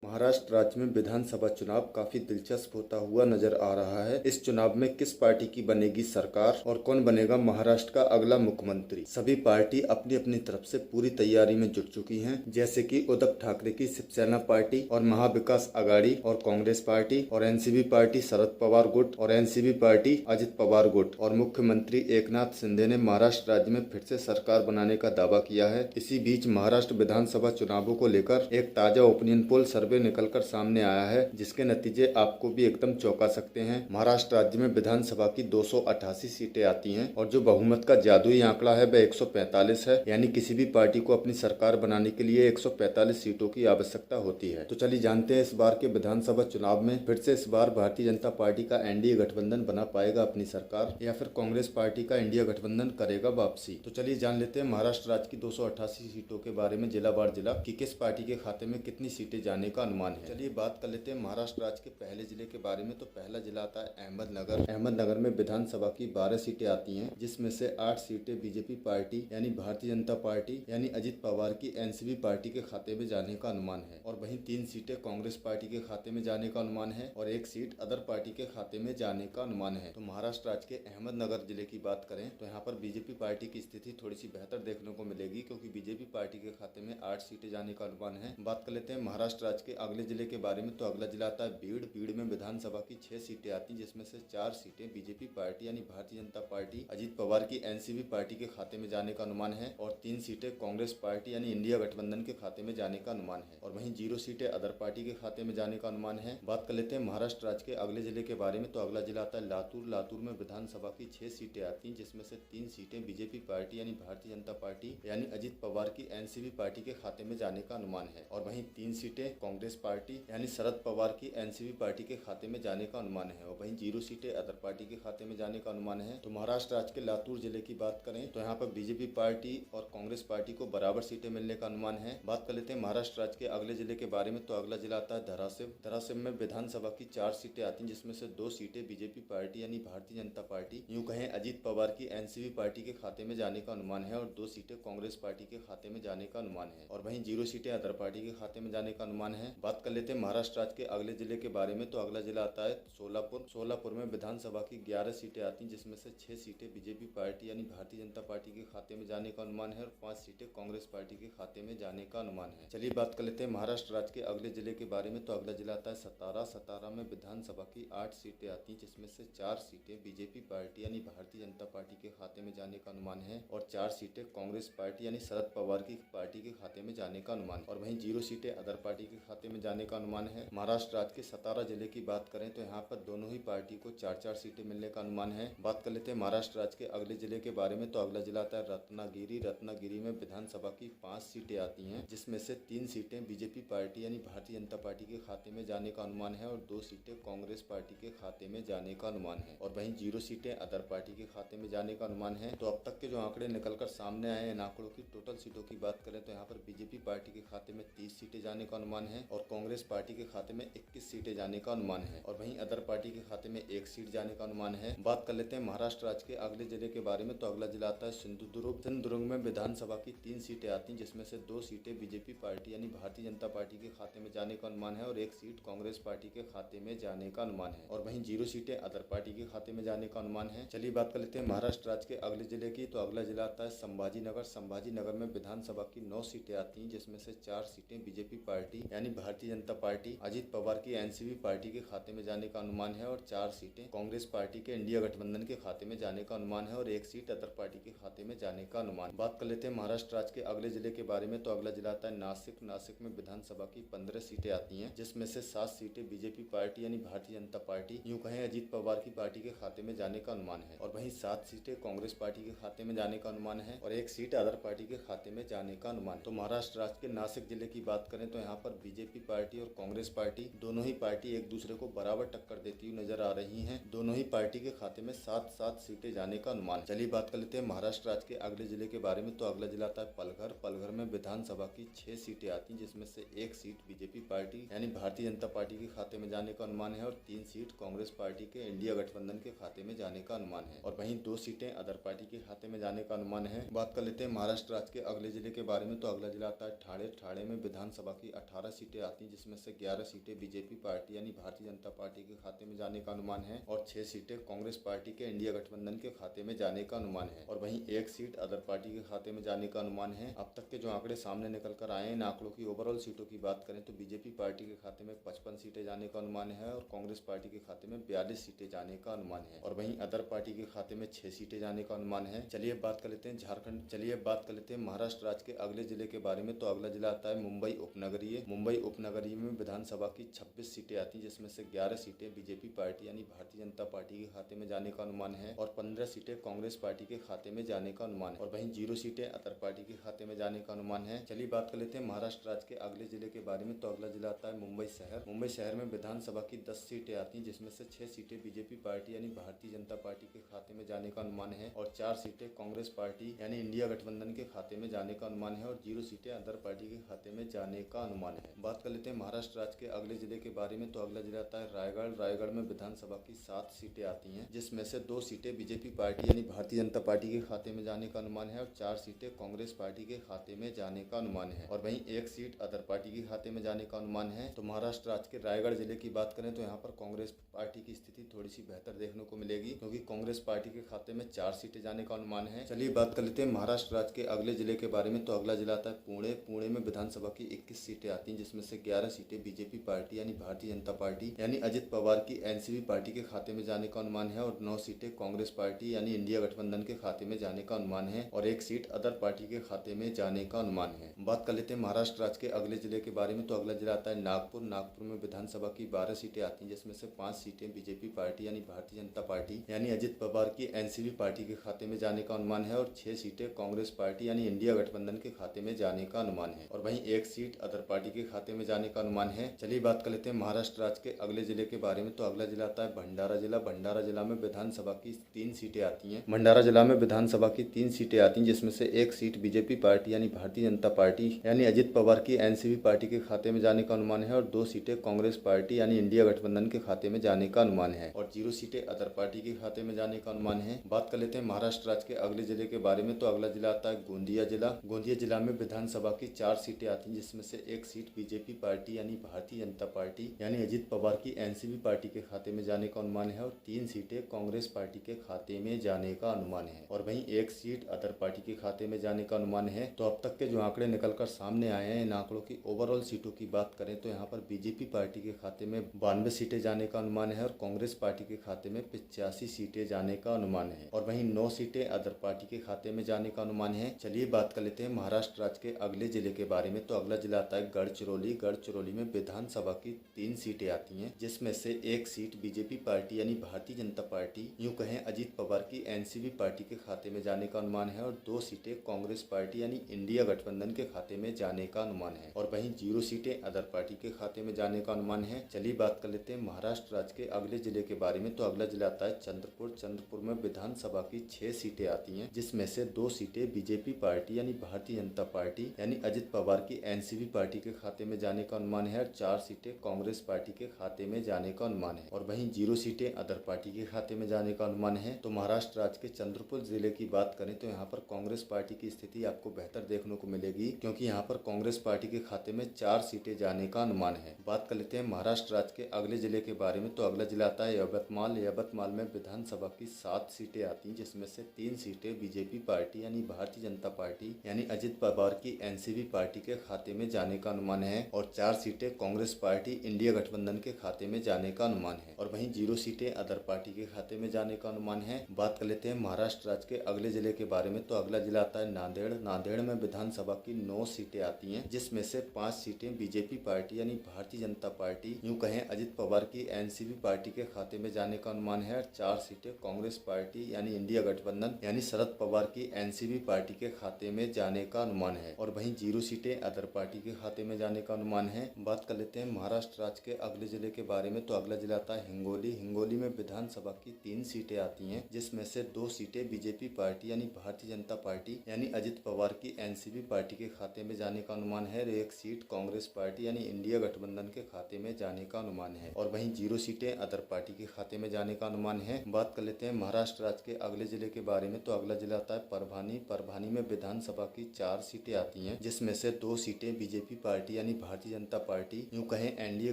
महाराष्ट्र राज्य में विधानसभा चुनाव काफी दिलचस्प होता हुआ नजर आ रहा है। इस चुनाव में किस पार्टी की बनेगी सरकार और कौन बनेगा महाराष्ट्र का अगला मुख्यमंत्री, सभी पार्टी अपनी अपनी तरफ से पूरी तैयारी में जुट चुकी हैं। जैसे कि उद्धव ठाकरे की शिवसेना पार्टी और महाविकास आघाड़ी और कांग्रेस पार्टी और एनसीपी पार्टी शरद पवार गुट और एनसीपी पार्टी अजित पवार गुट और मुख्यमंत्री एकनाथ शिंदे ने महाराष्ट्र राज्य में फिर से सरकार बनाने का दावा किया है। इसी बीच महाराष्ट्र विधानसभा चुनावों को लेकर एक ताजा ओपिनियन पोल सर्वे निकलकर सामने आया है, जिसके नतीजे आपको भी एकदम चौंका सकते हैं। महाराष्ट्र राज्य में विधानसभा की 288 सीटें आती हैं और जो बहुमत का जादुई आंकड़ा है वह 145 है, यानी किसी भी पार्टी को अपनी सरकार बनाने के लिए 145 सीटों की आवश्यकता होती है। तो चलिए जानते हैं इस बार के विधानसभा चुनाव में फिर से इस बार भारतीय जनता पार्टी का एनडीए गठबंधन बना पाएगा अपनी सरकार या फिर कांग्रेस पार्टी का इंडिया गठबंधन करेगा वापसी। तो चलिए जान लेते हैं महाराष्ट्र राज्य की 288 सीटों के बारे में जिला वार जिला कि किस पार्टी के खाते में कितनी सीटें जाने का अनुमान है। चलिए बात कर लेते हैं महाराष्ट्र राज्य के पहले जिले के बारे में। तो पहला जिला आता है अहमदनगर। अहमदनगर में विधानसभा की 12 सीटें आती हैं, जिसमें से 8 सीटें बीजेपी पार्टी यानी भारतीय जनता पार्टी यानी अजित पवार की एनसीपी पार्टी के खाते में जाने का अनुमान है और वहीं 3 सीटें कांग्रेस पार्टी के खाते में जाने का अनुमान है और 1 सीट अदर पार्टी के खाते में जाने का अनुमान है। तो महाराष्ट्र राज्य के अहमदनगर जिले की बात करें तो यहाँ पर बीजेपी पार्टी की स्थिति थोड़ी सी बेहतर देखने को मिलेगी, क्योंकि बीजेपी पार्टी के खाते में 8 सीटें जाने का अनुमान है। बात कर लेते हैं महाराष्ट्र राज्य के अगले जिले के बारे में। तो अगला जिला आता है बीड़। बीड़ में विधानसभा की 6 सीटें आती हैं, जिसमें से 4 सीटें बीजेपी पार्टी यानी भारतीय जनता पार्टी अजित पवार की एनसीपी पार्टी के खाते में जाने का अनुमान है और 3 सीटें कांग्रेस पार्टी यानी इंडिया गठबंधन के खाते में जाने का अनुमान है और वहीं 0 सीटें अदर पार्टी के खाते में जाने का अनुमान है। बात कर लेते हैं महाराष्ट्र राज्य के अगले जिले के बारे में। तो अगला जिला आता है लातूर। लातूर में विधानसभा की 6 सीटें आती हैं, जिसमें से 3 सीटें बीजेपी पार्टी यानी भारतीय जनता पार्टी यानी अजित पवार की एनसीपी पार्टी के खाते में जाने का अनुमान है और वहीं 3 सीटें कांग्रेस पार्टी यानी शरद पवार की एनसीपी पार्टी के खाते में जाने का अनुमान है और वहीं 0 सीटें अदर पार्टी के खाते में जाने का अनुमान है। तो महाराष्ट्र राज्य के लातूर जिले की बात करें तो यहाँ पर बीजेपी पार्टी और कांग्रेस पार्टी को बराबर सीटें मिलने का अनुमान है। बात कर लेते हैं महाराष्ट्र राज्य के अगले जिले के बारे में। तो अगला जिला आता है धाराशिव। धाराशिव में विधानसभा की 4 सीटें आती हैं, जिसमें से 2 सीटें बीजेपी पार्टी यानी भारतीय जनता पार्टी यूं कहें अजित पवार की एनसीपी पार्टी के खाते में जाने का अनुमान है और 2 सीटें कांग्रेस पार्टी के खाते में जाने का अनुमान है और वहीं 0 सीटें अदर पार्टी के खाते में जाने का अनुमान है। बात कर लेते हैं महाराष्ट्र राज्य के अगले जिले के बारे में। तो अगला जिला आता है सोलापुर। सोलापुर में विधानसभा की 11 सीटें आती हैं, जिसमें से 6 सीटें बीजेपी पार्टी यानी भारतीय जनता पार्टी के खाते में जाने का अनुमान है और 5 सीटें कांग्रेस पार्टी के खाते में जाने का अनुमान है। चलिए बात कर लेते हैं महाराष्ट्र राज्य के अगले जिले के बारे में। तो अगला जिला आता है सतारा। सतारा में विधानसभा की 8 सीटें आती हैं, जिसमें से 4 सीटें बीजेपी पार्टी यानी भारतीय जनता पार्टी के खाते में जाने का अनुमान है और 4 सीटें कांग्रेस पार्टी यानी शरद पवार की पार्टी के खाते में जाने का अनुमान और वहीं 0 सीटें अदर पार्टी के खाते में जाने का अनुमान है। महाराष्ट्र राज्य के सतारा जिले की बात करें तो यहाँ पर दोनों ही पार्टी को 4-4 सीटें मिलने का अनुमान है। बात कर लेते हैं महाराष्ट्र राज्य के अगले जिले के बारे में। तो अगला जिला आता है रत्नागिरी। रत्नागिरी में विधानसभा की 5 सीटें आती हैं, जिसमें से 3 सीटें बीजेपी पार्टी यानी भारतीय जनता पार्टी के खाते में जाने का अनुमान है और 2 सीटें कांग्रेस पार्टी के खाते में जाने का अनुमान है और वहीं 0 सीटें अदर पार्टी के खाते में जाने का अनुमान है। तो अब तक के जो आंकड़े निकलकर सामने आए हैं, इन आंकड़ों की टोटल सीटों की बात करें तो यहाँ पर बीजेपी पार्टी के खाते में 30 सीटें जाने का अनुमान है और कांग्रेस पार्टी के खाते में 21 सीटें जाने का अनुमान है और वहीं अदर पार्टी के खाते में 1 सीट जाने का अनुमान है। बात कर लेते हैं महाराष्ट्र राज्य के अगले जिले के बारे में। तो अगला जिला आता है सिंधुदुर्ग। सिंधुदुर्ग में विधानसभा की 3 सीटें आती हैं, जिसमें से 2 सीटें बीजेपी पार्टी यानी भारतीय जनता पार्टी के खाते में जाने का अनुमान है और 1 सीट कांग्रेस पार्टी के खाते में जाने का अनुमान है और वहीं 0 सीटें अदर पार्टी के खाते में जाने का अनुमान है। चलिए बात कर लेते हैं महाराष्ट्र राज्य के अगले जिले की। तो अगला जिला आता है संभाजीनगर। संभाजीनगर में विधानसभा की 9 सीटें आती हैं, जिसमें से 4 सीटें बीजेपी पार्टी यानी भारतीय जनता पार्टी अजित पवार की एनसीपी पार्टी के खाते में जाने का अनुमान है और 4 सीटें कांग्रेस पार्टी के इंडिया गठबंधन के खाते में जाने का अनुमान है और 1 सीट अदर पार्टी के खाते में जाने का अनुमान। बात कर लेते हैं महाराष्ट्र राज्य के अगले जिले के बारे में। तो अगला जिला आता है नासिक। नासिक में विधानसभा की 15 सीटें आती हैं, जिसमें से 7 सीटें बीजेपी पार्टी यानी भारतीय जनता पार्टी यूं कहें अजित पवार की पार्टी के खाते में जाने का अनुमान है और वहीं 7 सीटें कांग्रेस पार्टी के खाते में जाने का अनुमान है और 1 सीट अदर पार्टी के खाते में जाने का अनुमान। तो महाराष्ट्र राज्य के नासिक जिले की बात करें तो यहाँ पर बीजेपी पार्टी और कांग्रेस पार्टी दोनों ही पार्टी एक दूसरे को बराबर टक्कर देती हुई नजर आ रही हैं। दोनों ही पार्टी के खाते में 7-7 सीटें जाने का अनुमान। चलिए बात कर लेते हैं महाराष्ट्र राज्य के अगले जिले के बारे में। तो अगला जिला आता है पलघर। पलघर में विधानसभा की 6 सीटें आती हैं, जिसमें से 1 सीट बीजेपी पार्टी यानी भारतीय जनता पार्टी के खाते में जाने का अनुमान है और 3 सीट कांग्रेस पार्टी के इंडिया गठबंधन के खाते में जाने का अनुमान है और वहीं 2 सीटें अदर पार्टी के खाते में जाने का अनुमान है। बात कर लेते हैं महाराष्ट्र राज्य के अगले जिले के बारे में। तो अगला जिला आता है ठाणे। ठाणे में विधानसभा की 18 सीटें सीटें आती हैं, जिसमें से 11 सीटें बीजेपी पार्टी यानी भारतीय जनता पार्टी के खाते में जाने का अनुमान है और 6 सीटें कांग्रेस पार्टी के इंडिया गठबंधन के खाते में जाने का अनुमान है और वहीं 1 सीट अदर पार्टी के खाते में जाने का अनुमान है। अब तक के जो आंकड़े सामने निकल कर आए हैं, इन आंकड़ों की ओवरऑल सीटों की बात करें तो बीजेपी पार्टी के खाते में 55 सीटें जाने का अनुमान है और कांग्रेस पार्टी के खाते में 42 सीटें जाने का अनुमान है और वहीं अदर पार्टी के खाते में 6 सीटें जाने का अनुमान है। चलिए अब बात कर लेते हैं झारखंड, चलिए अब बात कर लेते हैं महाराष्ट्र राज्य के अगले जिले के बारे में। तो अगला जिला आता है मुंबई उपनगरीय। मुंबई उपनगरीय में विधानसभा की 26 सीटें आती हैं, जिसमें से 11 सीटें बीजेपी पार्टी यानी भारतीय जनता पार्टी के खाते में जाने का अनुमान है और 15 सीटें कांग्रेस पार्टी के खाते में जाने का अनुमान है और वहीं 0 सीटें अदर पार्टी के खाते में जाने का अनुमान है। चलिए बात कर लेते हैं महाराष्ट्र राज्य के अगले जिले के बारे में। तो अगला जिला आता है मुंबई शहर। मुंबई शहर में विधानसभा की 10 सीटें आती हैं, जिसमें से 6 सीटें बीजेपी पार्टी यानी भारतीय जनता पार्टी के खाते में जाने का अनुमान है और 4 सीटें कांग्रेस पार्टी यानी इंडिया गठबंधन के खाते में जाने का अनुमान है और 0 सीटें अदर पार्टी के खाते में जाने का अनुमान है। बात कर लेते हैं महाराष्ट्र राज्य के अगले जिले के बारे में। तो अगला जिला आता है रायगढ़। रायगढ़ में विधानसभा की 7 सीटें आती हैं, जिसमें से 2 सीटें बीजेपी पार्टी यानी भारतीय जनता पार्टी के खाते में जाने का अनुमान है और 4 सीटें कांग्रेस पार्टी के खाते में जाने का अनुमान है और वहीं 1 सीट अदर पार्टी के खाते में जाने का अनुमान है। तो महाराष्ट्र राज्य के रायगढ़ जिले की बात करें तो यहाँ पर कांग्रेस पार्टी की स्थिति थोड़ी सी बेहतर देखने को मिलेगी, क्योंकि कांग्रेस पार्टी के खाते में 4 सीटें जाने का अनुमान है। चलिए बात कर लेते हैं महाराष्ट्र राज्य के अगले जिले के बारे में। तो अगला जिला आता है पुणे। पुणे में विधानसभा की 21 सीटें आती हैं, जिसमें से 11 सीटें बीजेपी पार्टी यानी भारतीय जनता पार्टी यानी अजित पवार की एनसीपी पार्टी के खाते में जाने का अनुमान है और 9 सीटें कांग्रेस पार्टी यानी इंडिया गठबंधन के खाते में जाने का अनुमान है और 1 सीट अदर पार्टी के खाते में जाने का अनुमान है। बात कर लेते हैं महाराष्ट्र राज्य के अगले जिले के बारे में। तो अगला जिला आता है नागपुर। नागपुर में विधानसभा की 12 सीटें आती हैं, जिसमें से 5 सीटें बीजेपी पार्टी यानी भारतीय जनता पार्टी यानी अजित पवार की एनसीपी पार्टी के खाते में जाने का अनुमान है और 6 सीटें कांग्रेस पार्टी यानी इंडिया गठबंधन के खाते में जाने का अनुमान है और वहीं 1 सीट अदर पार्टी के खाते में जाने का अनुमान है। चलिए बात कर लेते हैं महाराष्ट्र राज्य के अगले जिले के बारे में। तो अगला जिला आता है भंडारा जिला। भंडारा जिला में विधानसभा की 3 सीटें आती हैं। भंडारा जिला में विधानसभा की 3 सीटें आती हैं, जिसमें से 1 सीट बीजेपी पार्टी यानी भारतीय जनता पार्टी यानी अजित पवार की एनसीपी पार्टी के खाते में जाने का अनुमान है और 2 सीटें कांग्रेस पार्टी यानी इंडिया गठबंधन के खाते में जाने का अनुमान है और 0 सीटें अदर पार्टी के खाते में जाने का अनुमान है। बात कर लेते हैं महाराष्ट्र राज्य के अगले जिले के बारे में। तो अगला जिला आता है गोंदिया जिला। गोंदिया जिला में विधानसभा की 4 सीटें आती हैं, जिसमें से 1 सीट बीजेपी पार्टी यानी भारतीय जनता पार्टी यानी अजित पवार की एनसीपी पार्टी के खाते में जाने का अनुमान है और 3 सीटें कांग्रेस पार्टी के खाते में जाने का अनुमान है और वहीं 1 सीट अदर पार्टी के खाते में जाने का अनुमान है। तो अब तक के जो आंकड़े निकलकर सामने आए हैं, इन आंकड़ों की ओवरऑल सीटों की बात करें तो यहाँ पर बीजेपी पार्टी के खाते में 92 सीटें जाने का अनुमान है और कांग्रेस पार्टी के खाते में 85 सीटें जाने का अनुमान है और वहीं 9 सीटें अदर पार्टी के खाते में जाने का अनुमान है। चलिए बात कर लेते हैं महाराष्ट्र राज्य के अगले जिले के बारे में। तो अगला जिला आता है गढ़चिरौली। गढ़चिरौली में विधानसभा की 3 सीटें आती हैं, जिसमें से 1 सीट बीजेपी पार्टी यानी भारतीय जनता पार्टी यूं कहें अजित पवार की एनसीपी पार्टी के खाते में जाने का अनुमान है और 2 सीटें कांग्रेस पार्टी यानी इंडिया गठबंधन के खाते में जाने का अनुमान है और वहीं 0 सीटें अदर पार्टी के खाते में जाने का अनुमान है। चलिए बात कर लेते हैं महाराष्ट्र राज्य के अगले जिले के बारे में। तो अगला जिला आता है चंद्रपुर। चंद्रपुर में विधानसभा की 6 सीटें आती हैं, जिसमें से 2 सीटें बीजेपी पार्टी यानी भारतीय जनता पार्टी यानी अजित पवार की एनसीपी पार्टी के खाते में जाने का अनुमान है और 4 सीटें कांग्रेस पार्टी के खाते में जाने का अनुमान है और वहीं 0 सीटें अदर पार्टी के खाते में जाने का अनुमान है। तो महाराष्ट्र राज्य के चंद्रपुर जिले की बात करें तो यहाँ पर कांग्रेस पार्टी की स्थिति आपको बेहतर देखने को मिलेगी, क्योंकि यहाँ पर कांग्रेस पार्टी के खाते में 4 सीटें जाने का अनुमान है। बात कर लेते हैं महाराष्ट्र राज्य के अगले जिले के बारे में। तो अगला जिला आता है यवतमाल। यवतमाल में विधानसभा की 7 सीटें आती हैं, जिसमें से 3 सीटें बीजेपी पार्टी यानी भारतीय जनता पार्टी यानी अजित पवार की एनसीपी पार्टी के खाते में जाने का अनुमान है और 4 सीटें कांग्रेस पार्टी इंडिया गठबंधन के खाते में जाने का अनुमान है और वहीं 0 सीटें अदर पार्टी के खाते में जाने का अनुमान है। बात कर लेते हैं महाराष्ट्र राज्य के अगले जिले के बारे में। तो अगला जिला आता है नांदेड़। नांदेड़ में विधानसभा की 9 सीटें आती हैं, जिसमें से 5 सीटें बीजेपी पार्टी यानी भारतीय जनता पार्टी यूं कहें अजित पवार की एनसीपी पार्टी के खाते में जाने का अनुमान है और 4 सीटें कांग्रेस पार्टी यानी इंडिया गठबंधन यानी शरद पवार की एनसीपी पार्टी के खाते में जाने का अनुमान है और वहीं 0 सीटें अदर पार्टी के खाते में जाने का अनुमान है। बात कर लेते हैं महाराष्ट्र राज्य के अगले जिले के बारे में। तो अगला जिला आता है हिंगोली। हिंगोली में विधानसभा की 3 सीटें आती हैं, जिसमें से 2 सीटें बीजेपी पार्टी यानी भारतीय जनता पार्टी यानी अजित पवार की एनसीपी पार्टी के खाते में जाने का अनुमान है और 1 सीट कांग्रेस पार्टी यानी इंडिया गठबंधन के खाते में जाने का अनुमान है और वहीं 0 सीटें अदर पार्टी के खाते में जाने का अनुमान है। बात कर लेते हैं महाराष्ट्र राज्य के अगले जिले के बारे में। तो अगला जिला आता है परभनी। परभनी में विधानसभा की 4 सीटें आती हैं, जिसमें से 2 सीटें बीजेपी पार्टी यानी भारतीय जनता पार्टी यूं कहें एनडीए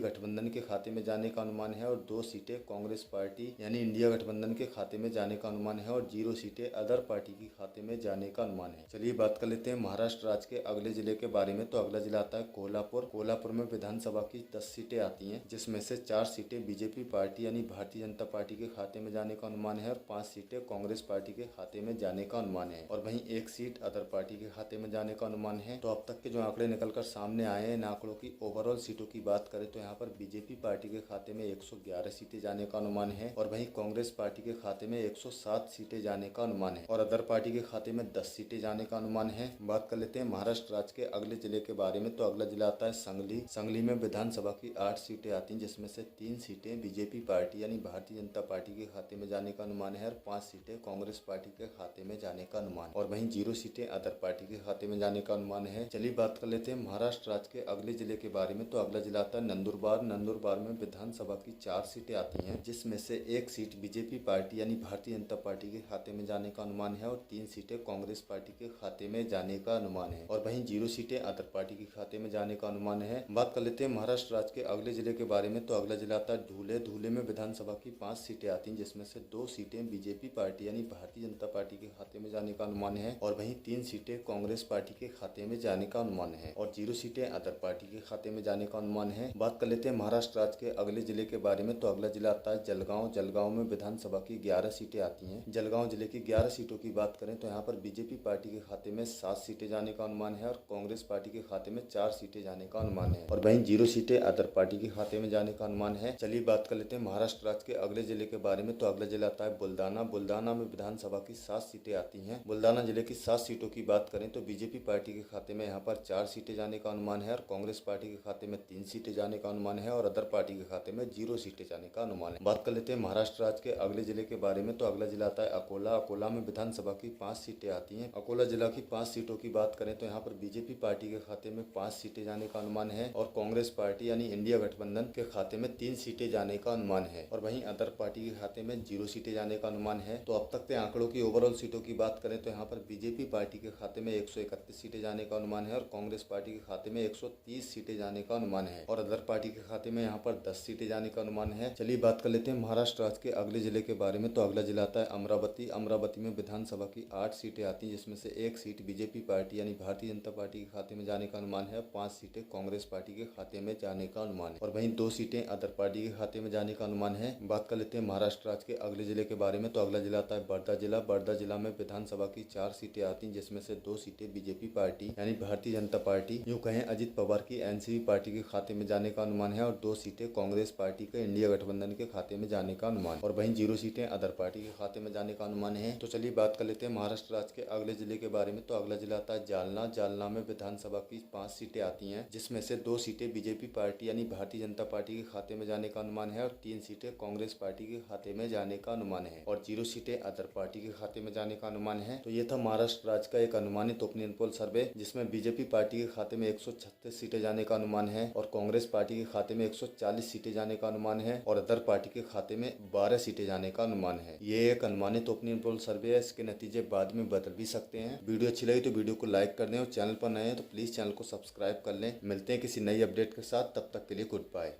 गठबंधन के खाते में जाने का अनुमान है और 2 सीटें कांग्रेस पार्टी यानी इंडिया गठबंधन के खाते में जाने का अनुमान है और 0 सीटें अदर पार्टी के खाते में जाने का अनुमान है। चलिए बात कर लेते हैं महाराष्ट्र राज्य के अगले जिले के बारे में। तो अगला जिला आता है कोल्हापुर। कोल्हापुर में विधानसभा की 10 सीटें आती हैं, जिसमें से 4 सीटें बीजेपी पार्टी यानी भारतीय जनता पार्टी के खाते में जाने का अनुमान है और 5 सीटें कांग्रेस पार्टी के खाते में जाने का अनुमान है और वहीं 1 सीट अदर पार्टी के खाते में जाने का अनुमान है। तो अब तक के जो आंकड़े निकलकर सामने आए हैं, इन आंकड़ों की ओवरऑल सीटों की बात करें तो यहाँ पर बीजेपी पार्टी के खाते में 111 सीटें जाने का अनुमान है और वहीं कांग्रेस पार्टी के खाते में 107 सीटें जाने का अनुमान है और अदर पार्टी के खाते में 10 सीटें जाने का अनुमान है। बात कर लेते हैं महाराष्ट्र राज्य के अगले जिले के बारे में। तो अगला जिला आता है संगली। संगली में विधानसभा की 8 सीटें आती हैं, जिसमें से 3 सीटें बीजेपी पार्टी यानी भारतीय जनता पार्टी के खाते में जाने का अनुमान है और 5 सीटें कांग्रेस पार्टी के खाते में जाने का अनुमान और वहीं 0 सीटें अदर पार्टी के खाते में जाने का अनुमान है। चलिए बात कर लेते हैं महाराष्ट्र राज्य के अगले जिले के बारे में। तो अगला जिला आता है नंदुरबार। नंदुरबार में विधानसभा की 4 सीटें आती हैं, जिसमें से 1 सीट बीजेपी पार्टी यानी भारतीय जनता पार्टी के खाते में जाने का अनुमान है और 3 सीटें कांग्रेस पार्टी के खाते में जाने का अनुमान है और वहीं 0 सीटें अदर पार्टी के खाते में जाने का अनुमान है। बात कर लेते हैं महाराष्ट्र राज्य के अगले जिले के बारे में। तो अगला जिला आता है धुले। धुले में विधानसभा की 5 सीटें आती हैं, जिसमें से 2 सीटें बीजेपी पार्टी यानी भारतीय जनता पार्टी के खाते में जाने का अनुमान है और वहीं 3 सीटें कांग्रेस पार्टी के खाते में जाने का अनुमान है और 0 सीटें अदर पार्टी के खाते में जाने का अनुमान है। बात कर लेते हैं महाराष्ट्र राज्य के अगले जिले के बारे में। तो अगला जिला आता है जलगांव। जलगांव में विधानसभा की 11 सीटें आती हैं। जलगांव जिले की 11 सीटों की बात करें तो यहाँ पर बीजेपी पार्टी के खाते में 7 सीटें जाने का अनुमान है और कांग्रेस पार्टी के खाते में 4 सीटें जाने का अनुमान है और वहीं 0 सीटें अदर पार्टी के खाते में जाने का अनुमान है। चलिए बात कर लेते हैं महाराष्ट्र राज्य के अगले जिले के बारे में। तो अगला जिला आता है बुल्डाना। बुल्डाना में विधानसभा की 7 सीटें आती हैं। बुल्डाना जिले की 7 सीटों की बात करें तो बीजेपी पार्टी के खाते में यहाँ पर 4 सीटें जाने का अनुमान है और कांग्रेस पार्टी के खाते में 3 सीटें जाने का अनुमान है और अदर पार्टी के खाते में 0 सीटें जाने का अनुमान है। बात कर लेते हैं महाराष्ट्र राज्य के अगले जिले के बारे में। तो अगला जिला आता है अकोला। अकोला में विधानसभा की 5 सीटें आती हैं। अकोला जिला की 5 सीटों की बात करें तो यहाँ पर बीजेपी पार्टी के खाते में 5 सीटें जाने का अनुमान है और कांग्रेस पार्टी यानी इंडिया गठबंधन के खाते में 3 सीटें जाने का अनुमान है और वहीं अदर पार्टी के खाते में 0 सीटें जाने का अनुमान है। तो अब तक के आंकड़ों की ओवरऑल सीटों की बात करें तो यहाँ पर बीजेपी पार्टी के खाते में 131 सीटें जाने का अनुमान है और कांग्रेस पार्टी के खाते में 130 सीटें जाने का अनुमान है और अदर पार्टी के खाते में यहाँ पर 10 सीटें जाने का अनुमान है। चलिए बात कर लेते हैं महाराष्ट्र राज्य के अगले जिले के बारे में। तो अगला जिला आता है अमरावती। अमरावती में विधानसभा की 8 सीटें आती हैं, जिसमें से 1 सीट बीजेपी पार्टी यानी भारतीय जनता पार्टी के खाते में जाने का अनुमान है, 5 सीटें कांग्रेस पार्टी के खाते में जाने का अनुमान है और वहीं 2 सीटें अदर पार्टी के खाते में जाने का अनुमान है। बात कर लेते हैं महाराष्ट्र राज्य के अगले जिले के बारे में। तो अगला जिला आता है वर्धा जिला। वर्धा जिला में विधानसभा की 4 सीटें आती हैं, जिसमें से 2 सीटें बीजेपी पार्टी यानी भारतीय जनता पार्टी यूं कहें अजित पवार की एनसीपी पार्टी के खाते में जाने का अनुमान है और 2 सीटें कांग्रेस पार्टी के इंडिया गठबंधन के खाते में जाने का अनुमान और वहीं 0 सीटें अदर पार्टी के खाते में जाने का अनुमान है। तो चलिए बात कर लेते हैं महाराष्ट्र राज्य के अगले जिले के बारे में। तो अगला जिला आता है जालना। जालना में विधानसभा की 5 सीटें आती हैं, जिसमें से 2 सीटें बीजेपी पार्टी यानी भारतीय जनता पार्टी के खाते में जाने का अनुमान है और 3 सीटें कांग्रेस पार्टी के खाते में जाने का अनुमान है और 0 सीटें अदर पार्टी के खाते में जाने का अनुमान है। तो ये था महाराष्ट्र राज्य का एक अनुमानित ओपिनियन पोल सर्वे, जिसमें बीजेपी पार्टी के खाते में 136 सीटें जाने का अनुमान है और कांग्रेस पार्टी के खाते में 140 सीटें जाने का अनुमान है और अदर पार्टी के खाते में 12 सीटें जाने का अनुमान है। ये एक अनुमानित ओपिनियन पोल सर्वे है, इसके नतीजे बाद में बदल भी सकते हैं। वीडियो अच्छी लगी तो वीडियो को लाइक कर दें और चैनल पर नए हैं तो प्लीज चैनल को सब्सक्राइब कर लें। मिलते हैं किसी नई अपडेट के साथ, तब तक के लिए गुड बाय।